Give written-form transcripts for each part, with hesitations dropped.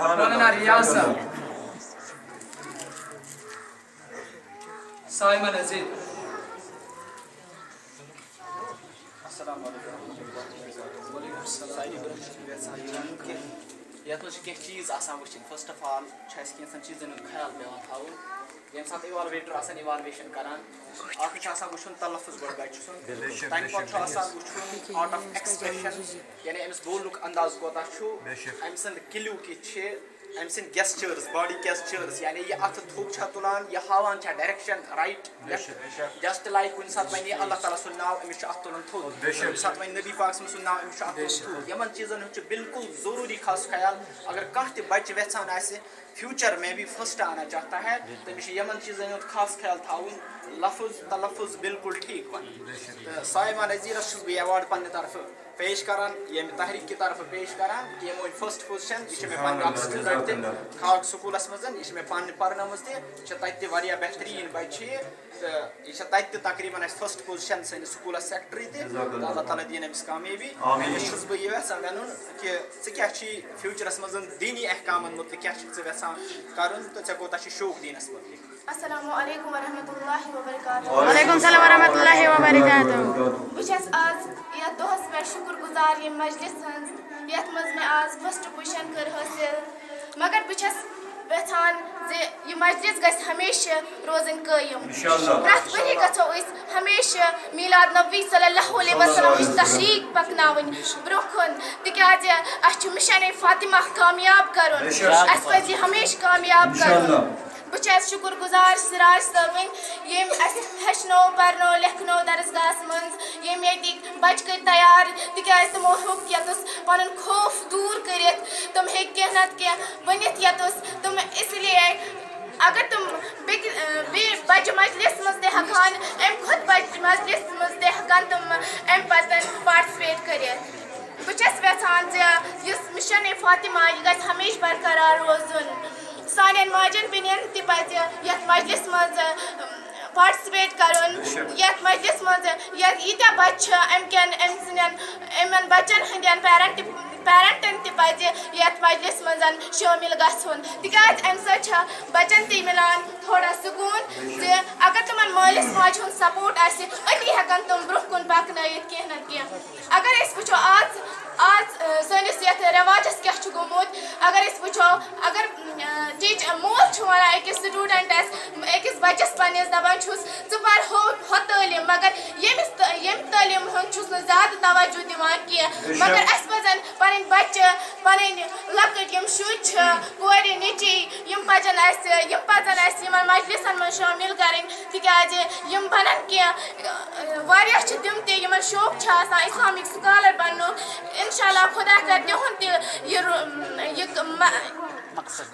مولانا ریاض صاحب سائمہ نذیر السلام علیکم یتھ منٛز چھِ کینٛہہ چیٖز آسان وٕچھِنۍ فٔسٹ آف آل چھُ اَسہِ کینٛژھن چیٖزن ہُنٛد خیال پیٚوان تھاوُن ییٚمہِ ساتہٕ اِوالویٹر آسان اِوالویشن کران اکھ چھُ آسان وٕچھُن تلفظ گۄڈٕ بچہِ سُنٛد تَمہِ پتہٕ چھُ آسان وٕچھُن آوُٹ آف ایٚکسپریشن یعنی أمِس بولنُک انداز کوتاہ چھُ أمۍ سٕنٛد کِلیوٗ کِتھ چھِ أمۍ سٕنٛدۍ گیسچٲرٕس باڈی گیسچٲرس یعنی یہِ اَتھٕ تھوٚپ چھا تُلان یہِ ہاوان چھا ڈایریکشن رایٹ جسٹ لایک کُنہِ ساتہٕ وَنہِ اللہ تعالیٰ سُنٛد ناو أمِس چھُ اَتھ تُلُن تھوٚد کُنہِ ساتہٕ وَنہِ نبی پاک سُنٛد ناو أمِس چھُ اَتھ تُلُن تھوٚد یِمن چیٖزن ہُنٛد چھُ بِلکُل ضروٗری خاص خیال اگر کانٛہہ تہِ بچہِ یژھان آسہِ فیوٗچر میں بھی فسٹ آنا چاہتا ہے تٔمِس چھُ یِمن چیٖزن ہُنٛد خاص خیال تھاوُن لفظ تلفظ بِلکُل ٹھیٖک وَنُن تہٕ سایمہ نذیرس چھُس بہٕ ایواڈ پننہِ طرفہٕ پیش کران ییٚمہِ تحریٖک کہِ طرفہٕ پیش کران کہِ یِمو أنۍ فٔسٹ پوزِشن یہِ چھِ مےٚ پننہِ اکھ سٹوٗڈنٛٹ تہِ کھاگ سکوٗلس منٛز یہِ چھِ مےٚ پانہٕ پرنٲومٕژ تہِ یہِ چھِ تتہِ تہِ واریاہ بہتریٖن بچہِ چھِ یہِ تہٕ یہِ چھِ تتہِ تہِ تقریٖبن اَسہِ فٔسٹ پوزِشن سٲنِس سکوٗلس سیٚکٹری تہِ تہٕ اللہ تعالیٰ دِیِن أمِس کامیٲبی أمِس چھُس بہٕ یہِ یژھان ونُن کہِ ژٕ کیاہ چھُے فیوٗچرس منٛز دیٖنی احکامن مُتعلق کیاہ چھُکھ ژٕ یژھان کرُن تہٕ ژےٚ کوٗتاہ چھُ شوق دیٖنس مُتعلق السلام علیکم ورحمۃ اللہ وبرکاتہ وعلیکم السلام ورحمۃ اللہ وبرکاتہ بہٕ چھَس آز یتھ دۄہس پٮ۪ٹھ شُکر گُزار ییٚمہِ مجلس ہٕنٛز یتھ منٛز مےٚ آز فٔسٹ پُزِشن کٔر حٲصِل مگر بہٕ چھَس یژھان زِ یہِ مجلس گژھِ ہمیشہِ روزٕنۍ قٲیِم پرٛٮ۪تھ ؤری گژھو أسۍ ہمیشہِ میلاد نبی صلی اللہ علیہ وسلمٕچ تحریٖک پکناوٕنۍ برٛونٛہہ کُن تِکیازِ اَسہِ چھُ مِشن فاطمہ کامیاب کرُن اَسہِ پزِ یہِ ہمیشہِ کامیاب کرُن بہٕ چھَس شُکر گُزار سِراج صٲبٕنۍ ییٚمۍ اَسہِ ہیٚچھنو پرنو لیکھنو درسگاہس منٛز ییٚمۍ ییٚتِکۍ بچہِ کٔرۍ تیار تِکیازِ تِمو ہیوٚک ییٚتَس پنُن خوف دوٗر کٔرِتھ تِم ہیٚکۍ کینٛہہ نتہٕ کینٛہہ ؤنِتھ ییٚتَس تِم اس لیے اگر تِم بیٚیہِ بجہِ مجلس منٛز تہِ ہٮ۪کہٕ ہن امہِ کھۄتہٕ بجہِ مجلس منٛز تہِ ہٮ۪کن تِم امہِ پتہٕ پاٹسِپیٹ کٔرِتھ بہٕ چھَس یژھان زِ یُس مِشن فاطمہ یہِ گژھِ ہمیشہِ برقرار روزُن سانٮ۪ن ماجٮ۪ن بیٚنٮ۪ن تہِ پزِ یتھ مجلس منٛز پاٹسِپیٹ کرُن یتھ مجلس منٛز ییٖتیاہ بچہِ چھِ امہِ کٮ۪ن أمۍ سٕنٛدٮ۪ن یِمن بچن ہٕنٛدٮ۪ن پیرنٹن تہِ پزِ یتھ مجلس منٛز شٲمِل گژھُن تِکیازِ امہِ سۭتۍ چھِ بچن تہِ مِلان تھوڑا سکوٗن زِ اگر تِمن مٲلِس ماجہِ ہُنٛد سپورٹ آسہِ أتی ہٮ۪کن تِم برٛونٛہہ کُن پکنٲیِتھ کینٛہہ نتہٕ کینٛہہ اگر أسۍ وٕچھو آز سٲنِس یتھ رٮ۪واجس کیاہ چھُ گوٚمُت اگر أسۍ وٕچھو اگر مول چھُ ونان أکِس سٹوٗڈنٹس أکِس بچس پننِس دپان چھُس ژٕ پر ہُہ تعلیٖم مگر ییٚمہِ تعلیٖم ہُنٛد چھُس نہٕ زیادٕ توجہ دِوان کینٛہہ مگر اسہِ پزن پنٕنۍ بچہِ پنٕنۍ لۄکٕٹۍ یِم شُرۍ چھِ کورِ نیٚچی یِم پزن اسہِ یِمن مجلسن منٛز شٲمِل کرٕنۍ تِکیازِ یِم بنن کینٛہہ واریاہ چھِ تِم تہِ یِمن شوق چھُ آسان اسلامِک سکالر بننُک انشاء اللہ خۄدا کرِ تِہُنٛد تہِ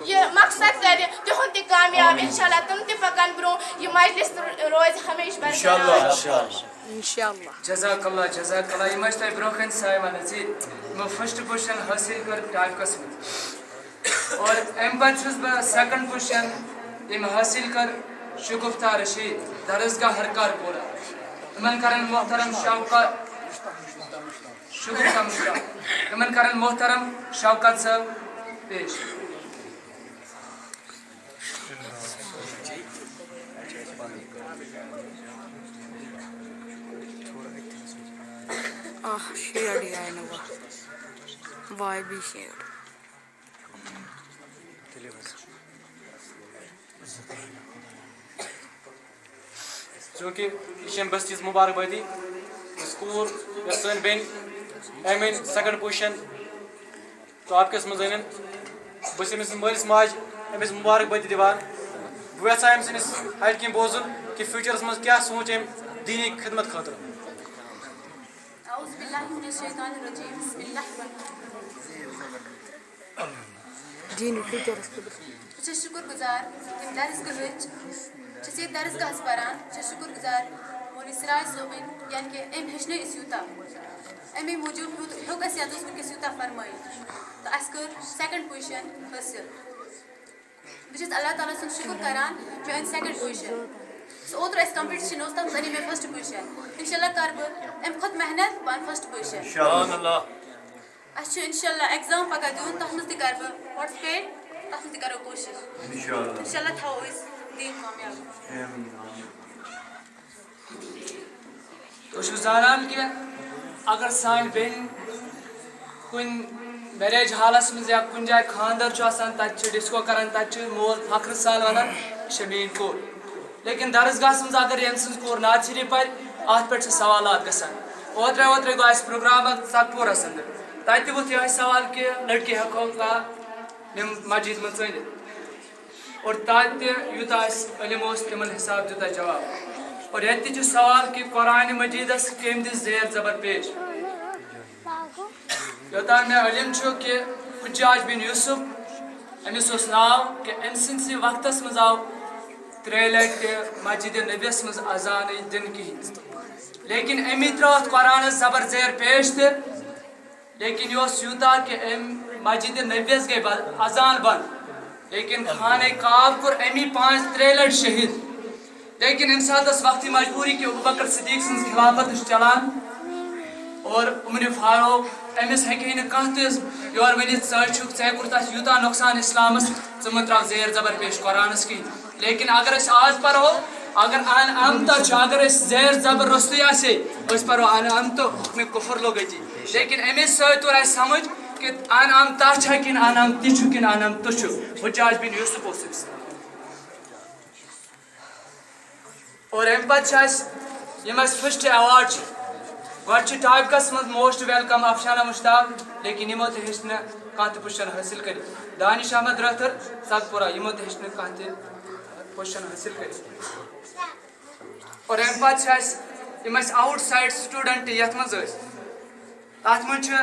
یہِ مقصد کرِ تِہُنٛد تہِ کامیاب انشاء اللہ تِم تہِ پکن برٛونٛہہ یہِ مجلس روزِ ہمیشہِ برقرار جزاک اللہ یِم ٲسۍ تۄہہِ برونٛہہ کَنہِ سایمہ نذیٖر یِمو فٔسٹ پُزِشن حٲصِل کٔر ٹاپکس منٛز اور امہِ پتہٕ چھُس بہٕ سیکنڈ پُزِشن ییٚمۍ حٲصِل کٔر شگفتہ رشیٖد درسگاہ ہرکار پورہ یِمن کرن محترم شوکت صٲب پیش شیڈ یہِ آیہِ نہٕ واے بی شیڈ چوٗنٛکہِ یہِ چھِ اَمہِ بٔستِس مُبارکبٲدی یُس کوٗر یۄس سٲنۍ بیٚنہِ أمۍ أنۍ سیکنڈ پُزِشن ٹاپکس منٛز أنِن بہٕ چھُس أمِس مٲلِس ماجہِ أمِس مُبارکبٲدی دِوان بہٕ یژھان أمۍ سٕنٛدِس اَتہِ کِنۍ بوزُن کہِ فیوٗچرس منٛز کیاہ سونٛچ أمۍ دیٖنی خدمت خٲطرٕ بہٕ چھَس شُکُر گُزار تَمہِ درسگاہٕچ چھَس ییٚتہِ درسگاہس پران چھَس شُکُر گُزار مولوی سِراج صٲبٕنۍ یعنی کہِ أمۍ ہیٚچھنٲے أسۍ یوٗتاہ اَمے موٗجوٗب ہیوٚک اَسہِ یَتَس وٕنکیٚس یوٗتاہ فرمٲیِتھ تہٕ اَسہِ کٔر سیکنڈ پُزِشن حٲصِل بہٕ چھَس اللہ تعالیٰ سُنٛد شُکُر کران مےٚ أنۍ سیکنڈ پُزِشن یُس اوترٕ اَسہِ کمپِٹِشن اوس تَتھ منٛز أنۍ مےٚ فٔسٹ پُزِشن انشاء اللہ کرٕ بہٕ اَمہِ کھۄتہٕ محنت بہٕ اَنہٕ فٔسٹ پُزِشن اچھا انشاءاللہ ایگزام پگہ دیُن تَتھ منٛز تہِ کَرٕ بہٕ پاٹِسِپیٹ تَتھ منٛز تہِ کَرو کوٗشِش انشاءاللہ تھاوو أسۍ دیٖن کامیاب تُہۍ چھِو زانان کہِ اگر سانہِ بیٚنہِ کُنہِ میریج حالَس منٛز یا کُنہِ جایہِ خانٛدر چھُ آسان تَتہِ چھِ ڈِسکو کران تَتہِ چھِ مول فخرٕ سان وَنان یہِ چھےٚ میٛٲنۍ کوٗر لیکِن درسگاہَس منٛز اگر ییٚمہِ سٕنٛز کوٗر نعت شریٖف پَرِ اَتھ پٮ۪ٹھ چھِ سوالات گژھان اوترے گوٚو اَسہِ پروگرام اکھ ژکپوٗرَس أنٛدٕر تَتہِ تہِ ووٚتھ یِہوٚے سوال کہِ لٔڑکی ہٮ۪کوکھا یِم مسجد منٛز ژٲنِتھ اور تَتہِ تہِ یوٗتاہ اَسہِ علم اوس تِمن حِساب دیُت اَسہِ جواب اور ییٚتہِ تہِ چھُ سوال کہِ قرآنِ مجیٖدس کٔمۍ دِژ زیر زبر پیش یوٚتام مےٚ علم چھُ کہِ حجاج بِن یوٗسف أمِس اوس ناو کہِ أمۍ سٕنٛدسٕے وقتس منٛز آو 3 لٹہِ تہِ مسجدِ نبیَس منٛز اذانٕے دِنہٕ کِہیٖنۍ لیکِن أمی ترٛٲو اَتھ قرآنس زبر زیر پیش تہِ لیکِن یہِ اوس یوٗتاہ کہِ أمۍ مسجدِ نبیَس گٔے اذان بنٛد لیکِن خانہ کعب کوٚر أمی 3 لٹہِ شہیٖد لیکِن اَمہِ ساتہٕ ٲس وقتٕچ مجبوٗری کہِ ابوٗبکر صدیٖق سٕنٛز خلافت ٲس چلان اور عمرِ فاروق أمِس ہیٚکہِ ہے نہٕ کانٛہہ تہِ یورٕ ؤنِتھ ژٕ چھُکھ ژےٚ کوٚرُتھ اَسہِ یوٗتاہ نۄقصان اِسلامس ژٕ مہٕ ترٛاو زیر زبر پیش قرآنس کِہیٖنۍ لیکِن اگر أسۍ آز پرو اگر ان امتہ چھُ اگر أسۍ زیر زبر روٚستُے آسہِ ہے أسۍ پرو ان امتہٕ حُکمِ کُفر لوٚگتی لیکِن اَمے سۭتۍ توٚر اَسہِ سمجھ کہِ ان امتا چھا کِنہٕ ان امتی چھُ کِنہٕ ان امتہٕ چھُ حجاج بِن یوٗسف اوس أمِس اور اَمہِ پتہٕ چھِ اَسہِ یِم اَسہِ فٔسٹ ایواڈ چھِ گۄڈٕ چھِ ٹاپِکس منٛز موسٹ ویلکم افشانہ مشتاق لیکِن یِمو تہِ ہیٚچھ نہٕ کانٛہہ تہِ پُزِشن حٲصِل کٔرِتھ دانش احمد رٲتھر سگپورہ یِمو تہِ ہیٚچھ نہٕ کانٛہہ تہِ پُزِشن حٲصِل کٔرِتھ اور اَمہِ پتہٕ چھِ اَسہِ یِم اَسہِ آوُٹ سایڈ سٹوٗڈنٹ یتھ منٛز ٲسۍ تتھ منٛز چھِ